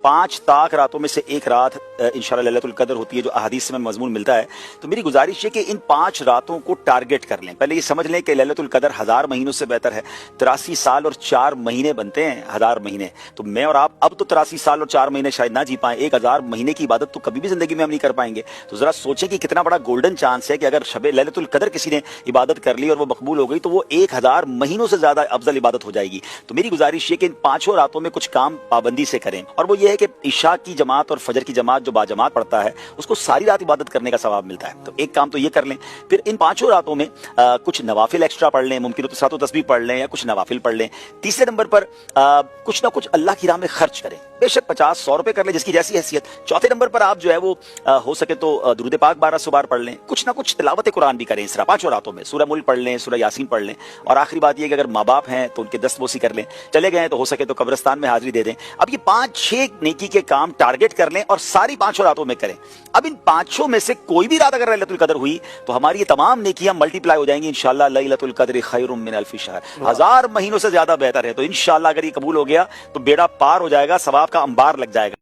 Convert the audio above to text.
5 ताक रातों में से एक रात इंशाल्लाह लैलतुल कदर होती है, जो अहादीस में मजमून मिलता है। तो मेरी गुजारिश है कि इन 5 रातों को टारगेट कर लें। पहले ये समझ लें कि लैलतुल कदर 1000 महीनों से बेहतर है। 83 साल और 4 महीने बनते हैं 1000 महीने। तो मैं और आप अब तो 83 साल और 4 महीने शायद ना जी पाएं, 1000 महीने की इबादत तो कभी भी जिंदगी में हम नहीं कर पाएंगे। तो जरा सोचें कि कितना बड़ा गोल्डन चांस है कि अगर शबे लैलतुल कदर किसी ने इबादत कर ली और वो मकबूल हो गई तो वो 1000 महीनों से ज्यादा अफजल इबादत हो जाएगी। तो मेरी गुजारिश ये कि इन 5 रातों में कुछ काम पाबंदी से करें, और वो ये है कि इशा की जमात और फजर की जमात जो बाजमात पढ़ता है उसको सारी रात इबादत करने का सवाब मिलता है। तो एक काम तो ये कर लें। फिर इन 5 रातों में कुछ नवाफिल एक्स्ट्रा पढ़ लें, मुमकिन हो तो सातों तस्बीह पढ़ लें या कुछ नवाफिल पढ़ लें। तीसरे नंबर पर कुछ ना कुछ अल्लाह की राह में खर्च करें, बेशक 50-100 रुपए कर लें, जिसकी जैसी हैसियत। चौथे नंबर पर आप जो है वो हो सके तो दुरूद पाक 1200 बार पढ़ लें। कुछ ना कुछ तिलावत कुरान भी करें इस 5 रातों में। सूरह मुल्क पढ़ लें, सूरह यासीन पढ़ लें। और आखिरी बात ये कि अगर माँ बाप हैं तो उनके दस्तबोसी कर लें, चले गए तो हो सके तो कब्रिस्तान में हाजिरी दे दें। अब ये 5-6 नेकी के काम टारगेट कर लें और सारी 5 रातों में करें। अब इन 5 में से कोई भी रात अगर लैलतुल कदर हुई तो हमारी ये तमाम नेकियां मल्टीप्लाई हो जाएंगी इंशाअल्लाह। लैलतुल कद्र खैरुम मिन अल्फि शहर, 1000 महीनों से ज्यादा बेहतर है। तो इंशाअल्लाह अगर ये कबूल हो गया तो बेड़ा पार हो जाएगा, सवाब का अंबार लग जाएगा।